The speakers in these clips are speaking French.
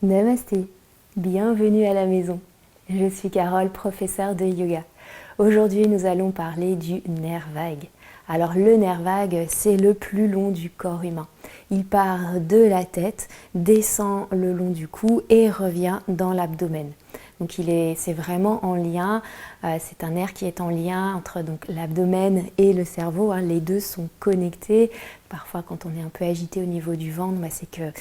Namasté, bienvenue à la maison. Je suis Carole, professeure de yoga. Aujourd'hui, nous allons parler du nerf vague. Alors le nerf vague, c'est le plus long du corps humain. Il part de la tête, descend le long du cou et revient dans l'abdomen. Donc c'est vraiment en lien, c'est un nerf qui est en lien entre donc l'abdomen et le cerveau. Les deux sont connectés. Parfois, quand on est un peu agité au niveau du ventre, c'est que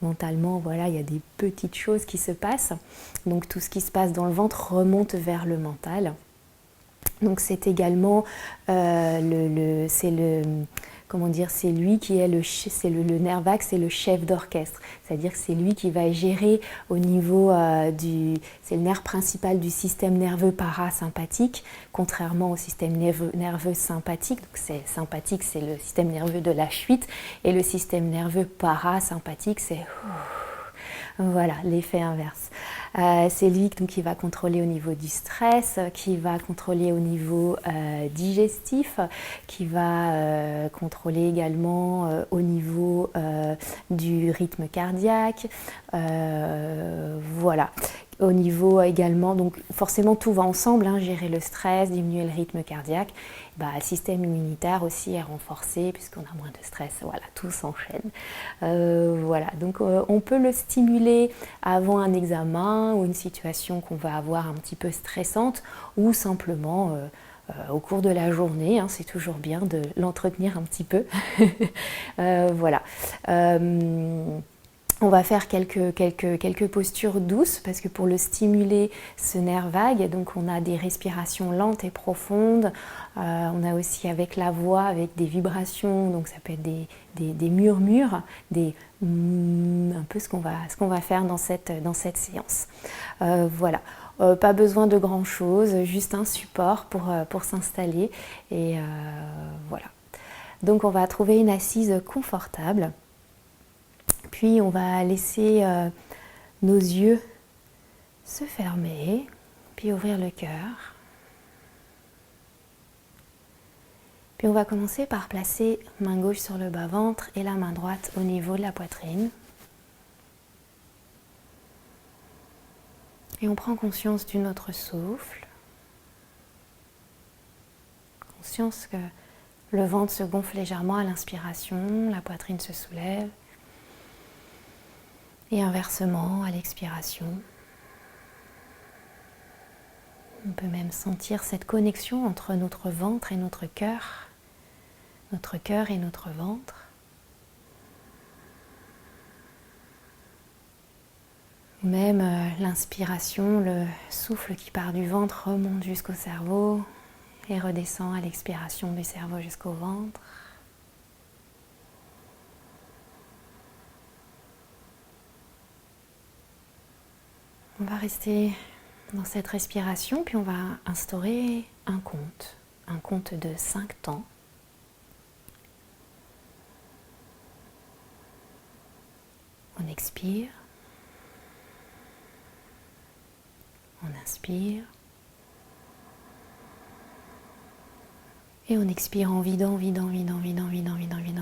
mentalement, voilà, il y a des petites choses qui se passent. Donc tout ce qui se passe dans le ventre remonte vers le mental. Donc c'est également c'est lui qui est le nerf vague, c'est le chef d'orchestre. C'est-à-dire que c'est lui qui va gérer au niveau c'est le nerf principal du système nerveux parasympathique, contrairement au système nerveux sympathique. Donc sympathique, c'est le système nerveux de la fuite, et le système nerveux parasympathique, c'est voilà, l'effet inverse. C'est lui donc, qui va contrôler au niveau du stress, qui va contrôler au niveau digestif, qui va contrôler également au niveau du rythme cardiaque. Voilà. Au niveau également, donc forcément tout va ensemble, gérer le stress, diminuer le rythme cardiaque. Le système immunitaire aussi est renforcé puisqu'on a moins de stress. Voilà, tout s'enchaîne. Voilà, donc on peut le stimuler avant un examen ou une situation qu'on va avoir un petit peu stressante, ou simplement au cours de la journée. C'est toujours bien de l'entretenir un petit peu. Voilà. On va faire quelques postures douces parce que pour le stimuler, ce nerf vague, donc on a des respirations lentes et profondes. On a aussi avec la voix, avec des vibrations, donc ça peut être des murmures, un peu ce qu'on va faire dans cette séance. Voilà. Pas besoin de grand chose, juste un support pour s'installer. Et voilà. Donc on va trouver une assise confortable. Puis on va laisser nos yeux se fermer, puis ouvrir le cœur. Puis on va commencer par placer main gauche sur le bas-ventre et la main droite au niveau de la poitrine. Et on prend conscience du notre souffle. Conscience que le ventre se gonfle légèrement à l'inspiration, la poitrine se soulève. Et inversement, à l'expiration. On peut même sentir cette connexion entre notre ventre et notre cœur et notre ventre. Même l'inspiration, le souffle qui part du ventre remonte jusqu'au cerveau et redescend à l'expiration du cerveau jusqu'au ventre. On va rester dans cette respiration, puis on va instaurer un compte de 5 temps. On expire, on inspire, et on expire en vidant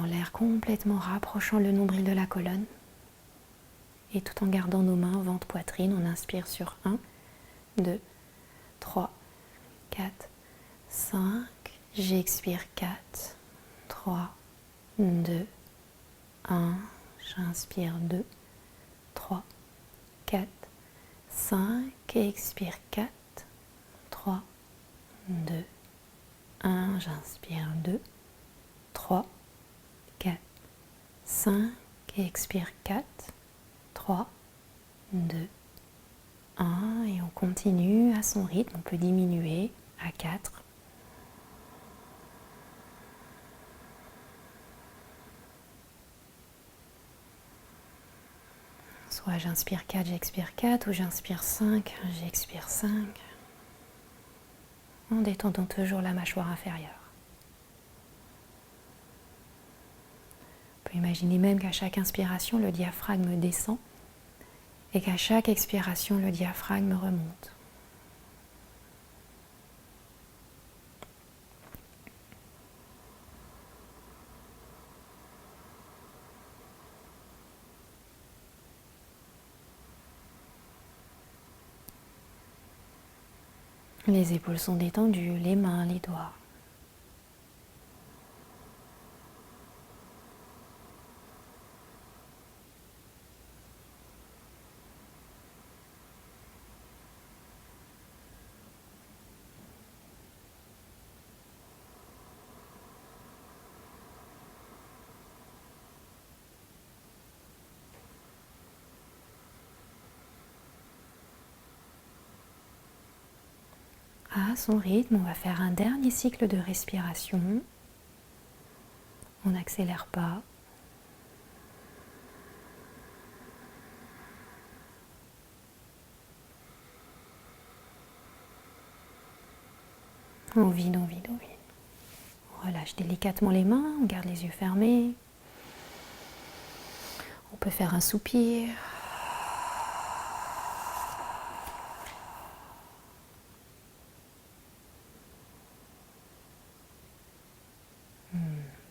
l'air, complètement rapprochant le nombril de la colonne. Et tout en gardant nos mains, ventre, poitrine, on inspire sur 1, 2, 3, 4, 5. J'expire 4, 3, 2, 1. J'inspire 2, 3, 4, 5. Et expire 4, 3, 2, 1. J'inspire 2, 3, 4, 5. Et expire 4, 3, 2, 1, et on continue à son rythme, on peut diminuer à 4. Soit j'inspire 4, j'expire 4, ou j'inspire 5, j'expire 5. En détendant toujours la mâchoire inférieure. On peut imaginer même qu'à chaque inspiration, le diaphragme descend, et qu'à chaque expiration, le diaphragme remonte. Les épaules sont détendues, les mains, les doigts. À son rythme, on va faire un dernier cycle de respiration. On n'accélère pas. On vide, on vide, on vide. On relâche délicatement les mains, on garde les yeux fermés. On peut faire un soupir.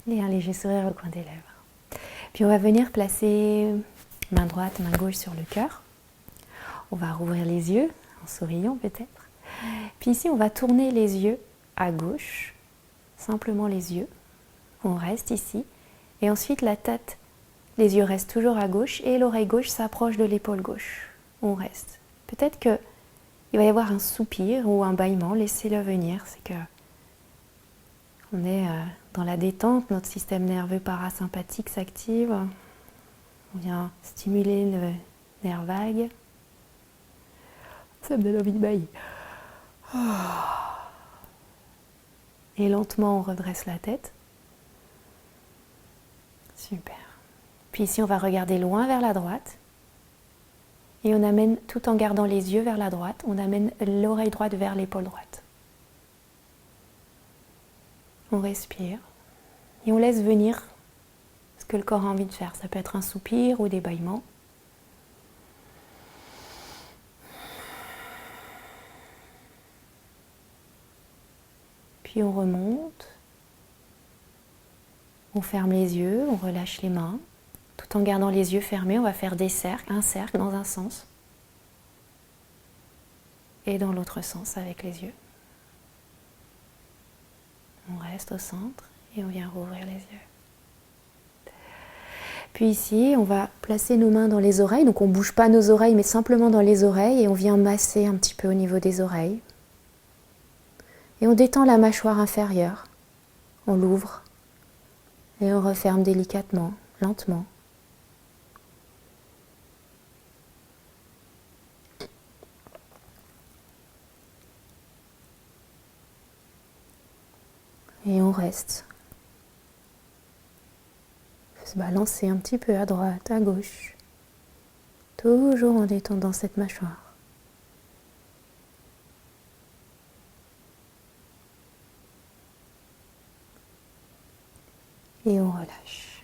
Et un léger sourire au coin des lèvres. Puis on va venir placer main droite, main gauche sur le cœur. On va rouvrir les yeux, en souriant peut-être. Puis ici, on va tourner les yeux à gauche, simplement les yeux. On reste ici. Et ensuite, la tête, les yeux restent toujours à gauche et l'oreille gauche s'approche de l'épaule gauche. On reste. Peut-être qu'il va y avoir un soupir ou un bâillement, laissez-le venir. C'est que on est dans la détente, notre système nerveux parasympathique s'active. On vient stimuler le nerf vague. Ça me donne envie de bailler. Et lentement, on redresse la tête. Super. Puis ici, on va regarder loin vers la droite. Et on amène, tout en gardant les yeux vers la droite, on amène l'oreille droite vers l'épaule droite. On respire. Et on laisse venir ce que le corps a envie de faire. Ça peut être un soupir ou des bâillements. Puis on remonte. On ferme les yeux, on relâche les mains. Tout en gardant les yeux fermés, on va faire des cercles, un cercle dans un sens. Et dans l'autre sens avec les yeux. On reste au centre et on vient rouvrir les yeux. Puis ici, on va placer nos mains dans les oreilles. Donc on ne bouge pas nos oreilles, mais simplement dans les oreilles. Et on vient masser un petit peu au niveau des oreilles. Et on détend la mâchoire inférieure. On l'ouvre. Et on referme délicatement, lentement. Et on reste. On peut se balancer un petit peu à droite, à gauche. Toujours en détendant cette mâchoire. Et on relâche.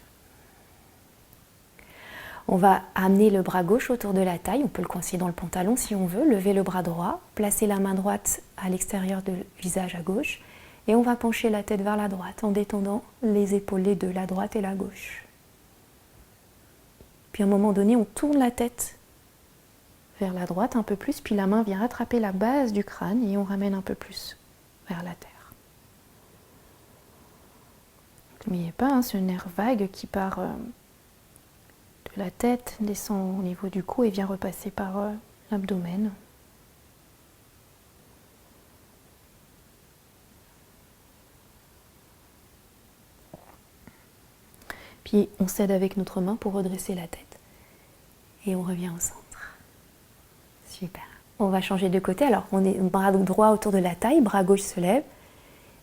On va amener le bras gauche autour de la taille. On peut le coincer dans le pantalon si on veut. Lever le bras droit. Placer la main droite à l'extérieur du visage à gauche. Et on va pencher la tête vers la droite en détendant les épaules, les deux, la droite et la gauche. Puis à un moment donné, on tourne la tête vers la droite un peu plus, puis la main vient attraper la base du crâne et on ramène un peu plus vers la terre. N'oubliez pas, ce nerf vague qui part de la tête, descend au niveau du cou et vient repasser par l'abdomen. Puis on s'aide avec notre main pour redresser la tête. Et on revient au centre. Super. On va changer de côté. Alors on est bras droit autour de la taille, bras gauche se lève.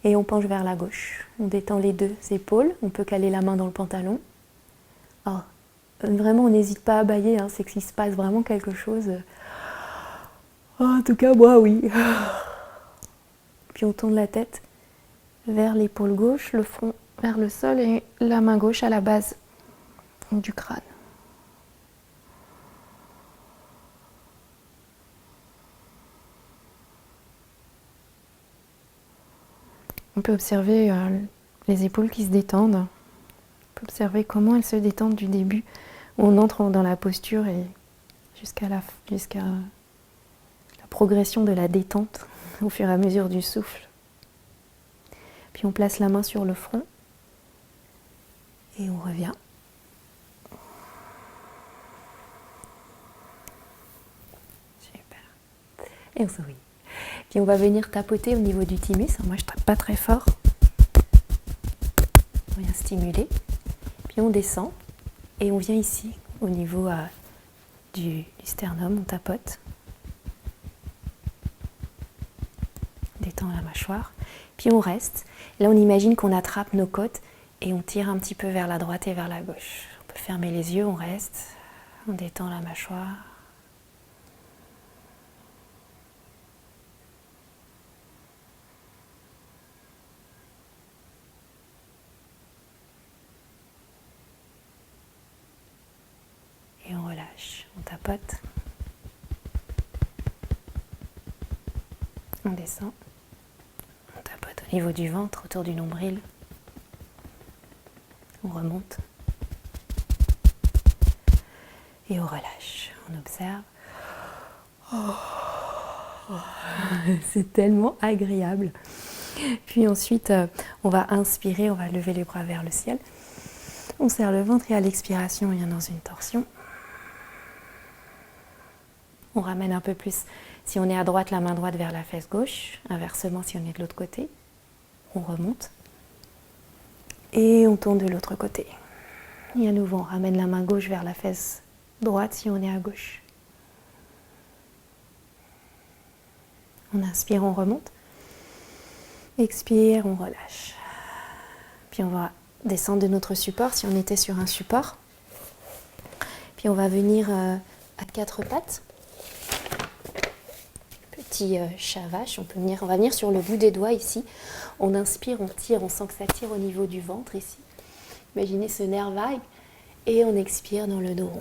Et on penche vers la gauche. On détend les deux épaules. On peut caler la main dans le pantalon. Alors, vraiment, on n'hésite pas à bâiller. C'est qu'il se passe vraiment quelque chose. En tout cas, moi, oui. Puis on tourne la tête vers l'épaule gauche, le front vers le sol et la main gauche à la base du crâne. On peut observer les épaules qui se détendent. On peut observer comment elles se détendent du début où on entre dans la posture et jusqu'à la progression de la détente au fur et à mesure du souffle. Puis on place la main sur le front et on revient. Super. Et on sourit. Puis on va venir tapoter au niveau du thymus. Moi je tape pas très fort. On vient stimuler. Puis on descend et on vient ici au niveau du sternum. On tapote. Détend la mâchoire. Puis on reste. Là on imagine qu'on attrape nos côtes et on tire un petit peu vers la droite et vers la gauche. On peut fermer les yeux, on reste. On détend la mâchoire. Et on relâche, on tapote. On descend. On tapote au niveau du ventre, autour du nombril. On remonte. Et on relâche. On observe. C'est tellement agréable. Puis ensuite, on va inspirer, on va lever les bras vers le ciel. On serre le ventre et à l'expiration, on vient dans une torsion. On ramène un peu plus, si on est à droite, la main droite vers la fesse gauche. Inversement, si on est de l'autre côté. On remonte. Et on tourne de l'autre côté. Et à nouveau, on ramène la main gauche vers la fesse droite si on est à gauche. On inspire, on remonte. Expire, on relâche. Puis on va descendre de notre support si on était sur un support. Puis on va venir à quatre pattes. Petit chat vache, on va venir sur le bout des doigts ici. On inspire, on tire, on sent que ça tire au niveau du ventre ici. Imaginez ce nerf vague. Et on expire dans le dos rond.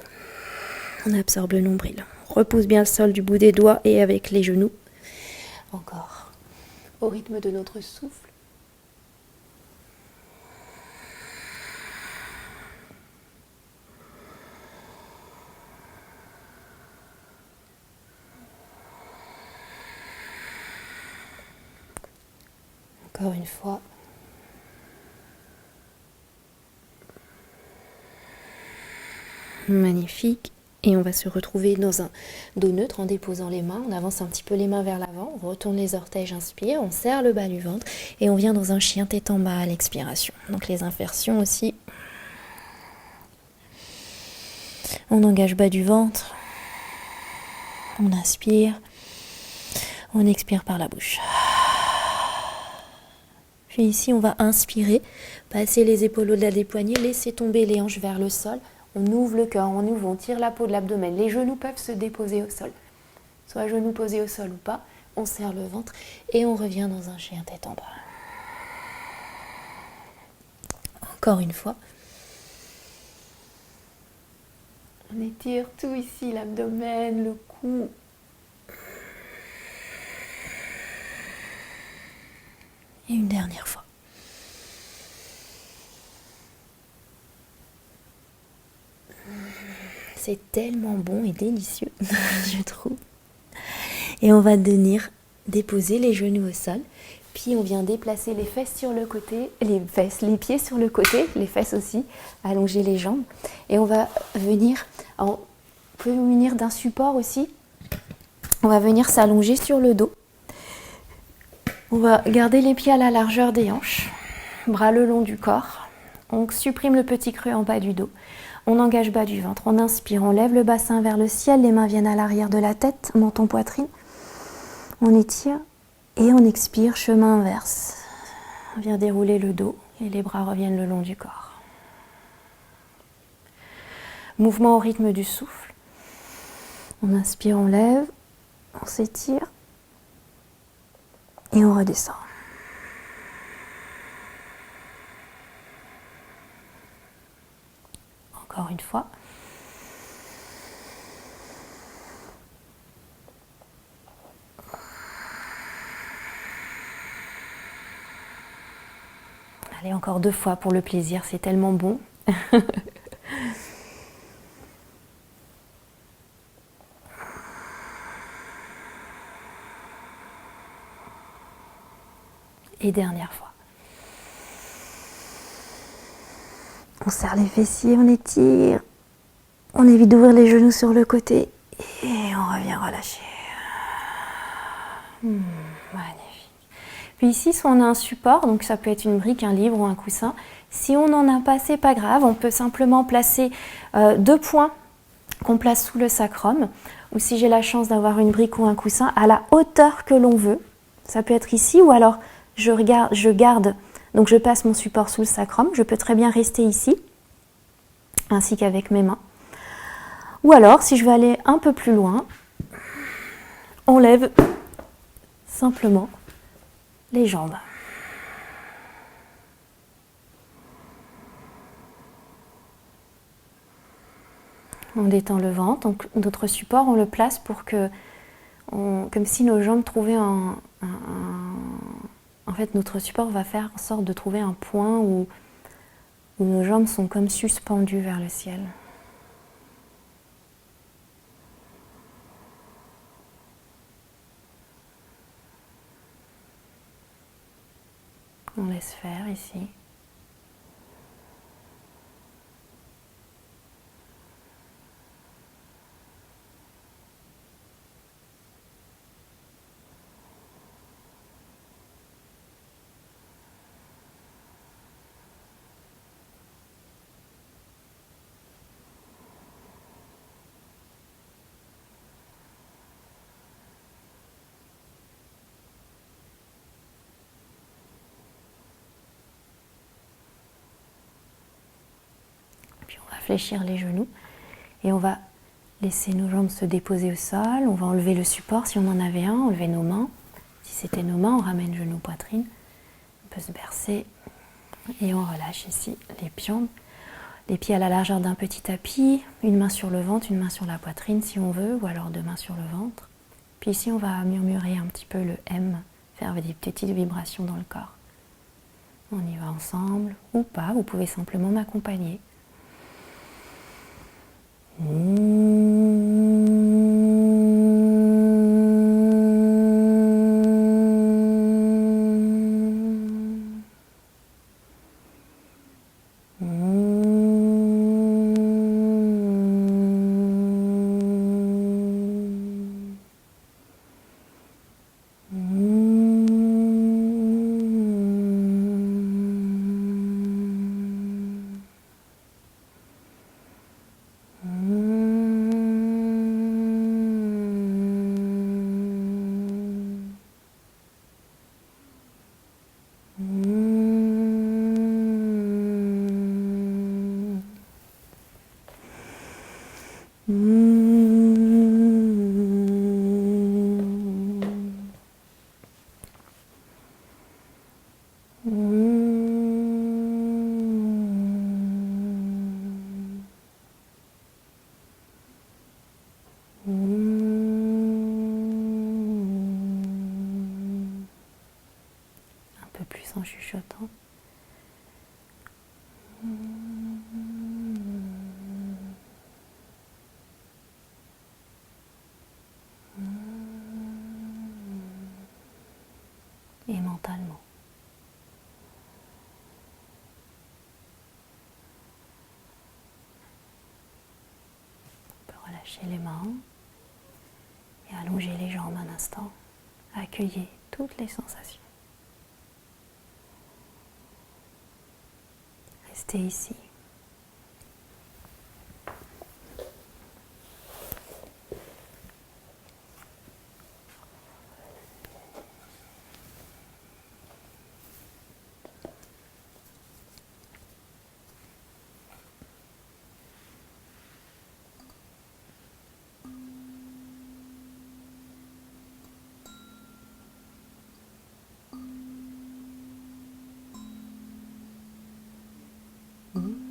On absorbe le nombril. On repousse bien le sol du bout des doigts et avec les genoux. Encore. Au rythme de notre souffle. Encore une fois. Magnifique. Et on va se retrouver dans un dos neutre en déposant les mains. On avance un petit peu les mains vers l'avant. On retourne les orteils, j'inspire. On serre le bas du ventre. Et on vient dans un chien tête en bas à l'expiration. Donc les inversions aussi. On engage bas du ventre. On inspire. On expire par la bouche. Puis ici, on va inspirer. Passer les épaules au-delà des poignets. Laisser tomber les hanches vers le sol. On ouvre le cœur, on tire la peau de l'abdomen. Les genoux peuvent se déposer au sol. Soit genoux posés au sol ou pas. On serre le ventre et on revient dans un chien tête en bas. Encore une fois. On étire tout ici, l'abdomen, le cou. Et une dernière fois. C'est tellement bon et délicieux, je trouve. Et on va venir déposer les genoux au sol. Puis on vient déplacer les fesses sur le côté, les pieds sur le côté, les fesses aussi, allonger les jambes. Et on va venir, on peut venir d'un support aussi. On va venir s'allonger sur le dos. On va garder les pieds à la largeur des hanches, bras le long du corps. On supprime le petit creux en bas du dos. On engage bas du ventre, on inspire, on lève le bassin vers le ciel, les mains viennent à l'arrière de la tête, menton, poitrine. On étire et on expire, chemin inverse. On vient dérouler le dos et les bras reviennent le long du corps. Mouvement au rythme du souffle. On inspire, on lève, on s'étire et on redescend. Encore une fois. Allez, encore 2 fois pour le plaisir, c'est tellement bon. Et dernière fois. On serre les fessiers, on étire. On évite d'ouvrir les genoux sur le côté. Et on revient relâcher. Magnifique. Puis ici, soit on a un support, donc ça peut être une brique, un livre ou un coussin. Si on n'en a pas, c'est pas grave. On peut simplement placer 2 points qu'on place sous le sacrum. Ou si j'ai la chance d'avoir une brique ou un coussin, à la hauteur que l'on veut. Ça peut être ici ou alors je garde, donc je passe mon support sous le sacrum. Je peux très bien rester ici, ainsi qu'avec mes mains. Ou alors, si je veux aller un peu plus loin, on lève simplement les jambes. On détend le ventre, donc notre support, on le place pour que, comme si nos jambes trouvaient en fait, notre support va faire en sorte de trouver un point où nos jambes sont comme suspendues vers le ciel. On laisse faire ici. Puis on va fléchir les genoux et on va laisser nos jambes se déposer au sol. On va enlever le support si on en avait un, enlever nos mains. Si c'était nos mains, on ramène genoux, poitrine. On peut se bercer et on relâche ici les jambes. Les pieds à la largeur d'un petit tapis, une main sur le ventre, une main sur la poitrine si on veut, ou alors 2 mains sur le ventre. Puis ici, on va murmurer un petit peu le M, faire des petites vibrations dans le corps. On y va ensemble ou pas, vous pouvez simplement m'accompagner. En chuchotant. Et mentalement. On peut relâcher les mains et allonger les jambes un instant. Accueillez toutes les sensations. Restez ici. Mm-hmm.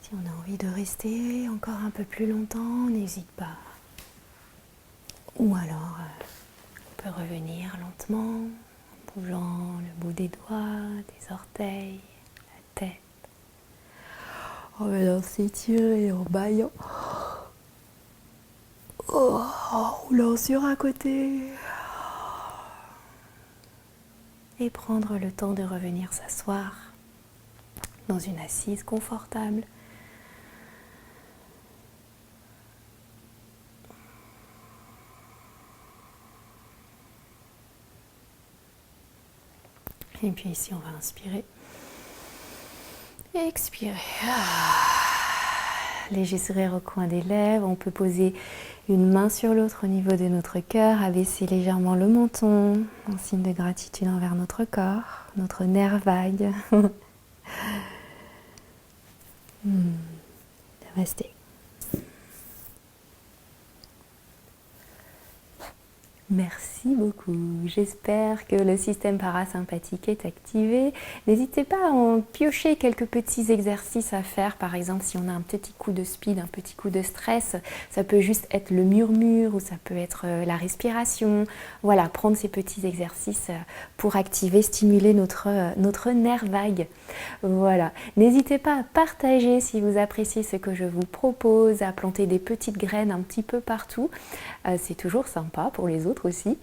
Si on a envie de rester encore un peu plus longtemps, n'hésite pas. Ou alors, on peut revenir lentement, en bougeant le bout des doigts, des orteils, la tête. En venant s'étirer en baillant. Roulant sur un côté. Et prendre le temps de revenir s'asseoir dans une assise confortable. Et puis ici, on va inspirer. Et expirer. Léger sourire au coin des lèvres. On peut poser une main sur l'autre au niveau de notre cœur, abaisser légèrement le menton, en signe de gratitude envers notre corps, notre nerf vague. Namasté. Merci beaucoup. J'espère que le système parasympathique est activé. N'hésitez pas à en piocher quelques petits exercices à faire. Par exemple, si on a un petit coup de speed, un petit coup de stress, ça peut juste être le murmure ou ça peut être la respiration. Voilà, prendre ces petits exercices pour activer, stimuler notre nerf vague. Voilà. N'hésitez pas à partager si vous appréciez ce que je vous propose, à planter des petites graines un petit peu partout. C'est toujours sympa pour les autres aussi.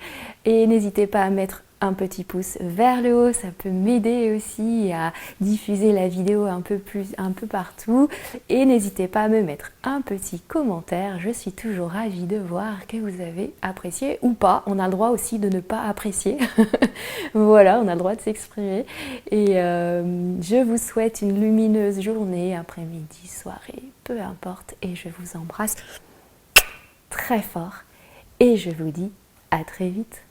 Et n'hésitez pas à mettre un petit pouce vers le haut, ça peut m'aider aussi à diffuser la vidéo un peu partout. Et n'hésitez pas à me mettre un petit commentaire, je suis toujours ravie de voir que vous avez apprécié ou pas. On a le droit aussi de ne pas apprécier. Voilà, on a le droit de s'exprimer. Et je vous souhaite une lumineuse journée, après-midi, soirée, peu importe. Et je vous embrasse très fort. Et je vous dis à très vite.